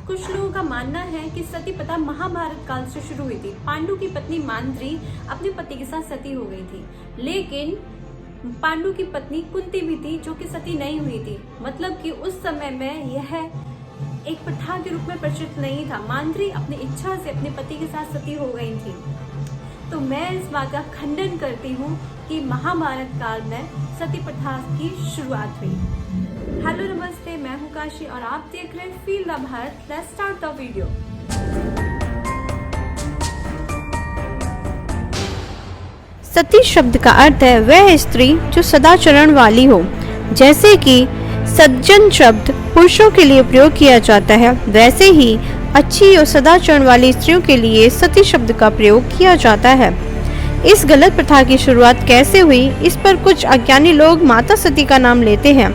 कुछ लोगों का मानना है कि सती प्रथा महाभारत काल से शुरू हुई थी। पांडु की पत्नी मांद्री अपने पति के साथ सती हो गई थी, लेकिन पांडु की पत्नी कुंती भी थी जो कि सती नहीं हुई थी। मतलब कि उस समय में यह एक प्रथा के रूप में प्रचलित नहीं था। मांद्री अपनी इच्छा से अपने पति के साथ सती हो गई थी। तो मैं इस बात का खंडन करती हूँ कि महाभारत काल में सती प्रथा की शुरुआत हुई। हेलो नमस्ते, मैं हूँ काशी और आप देख रहे हैं feel the Bharat. Let's start the video. सती शब्द का अर्थ है वह स्त्री जो सदाचरण वाली हो। जैसे कि सज्जन शब्द पुरुषों के लिए प्रयोग किया जाता है, वैसे ही अच्छी और सदाचरण वाली स्त्रियों के लिए सती शब्द का प्रयोग किया जाता है। इस गलत प्रथा की शुरुआत कैसे हुई, इस पर कुछ अज्ञानी लोग माता सती का नाम लेते हैं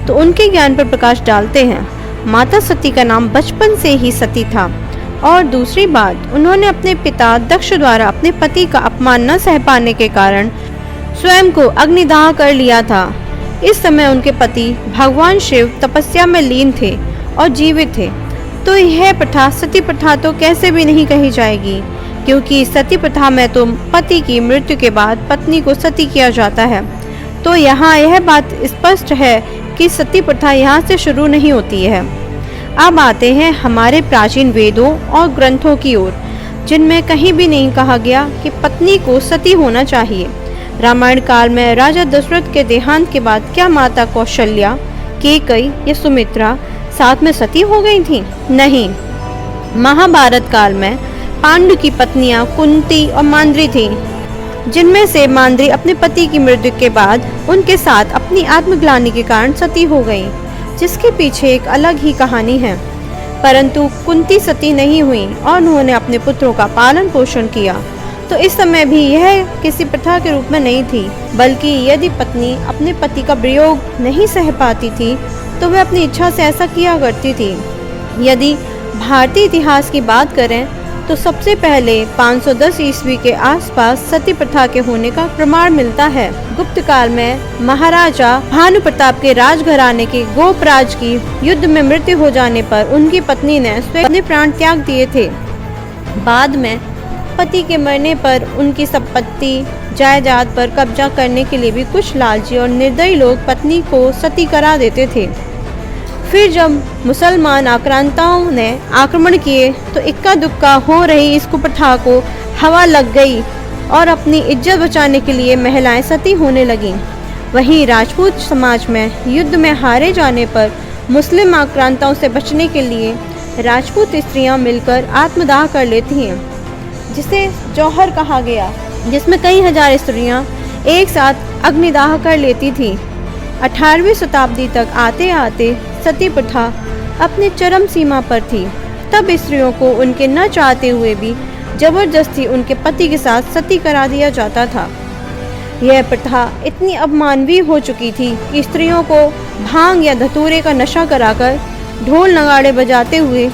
तो उनके ज्ञान पर प्रकाश डालते हैं। माता सती का नाम बचपन से ही सती था। और दूसरी बात, उन्होंने अपने पिता दक्ष द्वारा अपने पति का अपमान न सह पाने के कारण स्वयं को अग्निदाह कर लिया था। इस समय उनके पति भगवान शिव तपस्या में लीन थे और जीवित थे, तो यह प्रथा सती प्रथा तो कैसे भी नहीं कही जाएगी, क्योंकि सती प्रथा में तो पति की मृत्यु के बाद पत्नी को सती किया जाता है। तो यहाँ यह बात स्पष्ट है कि सती प्रथा यहाँ से शुरू नहीं होती है। अब आते हैं हमारे प्राचीन वेदों और ग्रंथों की ओर, जिनमें कहीं भी नहीं कहा गया कि पत्नी को सती होना चाहिए। रामायण काल में राजा दशरथ के देहांत के बाद क्या माता कौशल्या, कैकेयी या सुमित्रा साथ में सती हो गई थी? नहीं। महाभारत काल में पांडु की पत्नियां कुंती और मांद्री थीं, जिनमें से मांद्री अपने पति की मृत्यु के बाद उनके साथ अपनी आत्मग्लानि के कारण सती हो गई, जिसके पीछे एक अलग ही कहानी है। परंतु कुंती सती नहीं हुई और उन्होंने अपने पुत्रों का पालन पोषण किया। तो इस समय भी यह किसी प्रथा के रूप में नहीं थी, बल्कि यदि पत्नी अपने पति का वियोग नहीं सह पाती थी तो वह अपनी इच्छा से ऐसा किया करती थी। यदि भारतीय इतिहास की बात करें तो सबसे पहले 510 ईस्वी के आसपास सती प्रथा के होने का प्रमाण मिलता है। गुप्त काल में महाराजा भानु प्रताप के राजघराने के गोपराज की युद्ध में मृत्यु हो जाने पर उनकी पत्नी ने स्वयं अपने प्राण त्याग दिए थे। बाद में पति के मरने पर उनकी संपत्ति जायदाद पर कब्जा करने के लिए भी कुछ लालची और निर्दयी लोग पत्नी को सती करा देते थे। फिर जब मुसलमान आक्रांताओं ने आक्रमण किए तो इक्का दुक्का हो रही इस कुप्रथा को हवा लग गई और अपनी इज्जत बचाने के लिए महिलाएं सती होने लगीं। वहीं राजपूत समाज में युद्ध में हारे जाने पर मुस्लिम आक्रांताओं से बचने के लिए राजपूत स्त्रियां मिलकर आत्मदाह कर लेती हैं, जिसे जौहर कहा गया, जिसमें कई हजार स्त्रियां एक साथ अग्निदाह कर लेती थीं। 18वीं शताब्दी तक आते आते सती प्रथा अपनी चरम सीमा पर थी। तब स्त्रियों को उनके न चाहते हुए भी जबरदस्ती उनके पति के साथ सती करा दिया जाता था। यह प्रथा इतनी अवमानवीय हो चुकी थी कि स्त्रियों को भांग या धतूरे का नशा कराकर ढोल नगाड़े बजाते हुए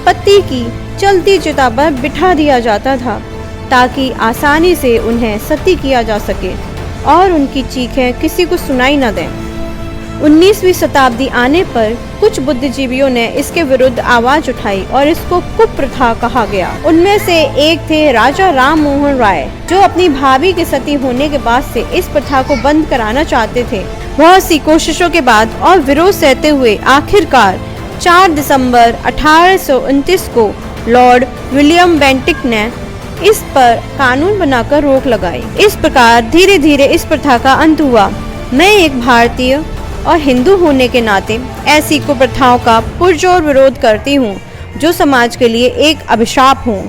पति की चलती चिता पर बिठा दिया जाता था, ताकि आसानी से उन्हें सती किया जा सके और उनकी चीखें किसी को सुनाई न दें। 19वीं शताब्दी आने पर कुछ बुद्धिजीवियों ने इसके विरुद्ध आवाज उठाई और इसको कुप्रथा कहा गया। उनमें से एक थे राजा राम मोहन राय, जो अपनी भाभी के सती होने के बाद से इस प्रथा को बंद कराना चाहते थे। बहुत सी कोशिशों के बाद और विरोध सहते हुए आखिरकार 4 दिसंबर 1829 को लॉर्ड विलियम बेंटिक ने इस पर कानून बनाकर रोक लगाई। इस प्रकार धीरे धीरे इस प्रथा का अंत हुआ। मैं एक भारतीय और हिंदू होने के नाते ऐसी कुप्रथाओं का पुरजोर विरोध करती हूँ, जो समाज के लिए एक अभिशाप हों।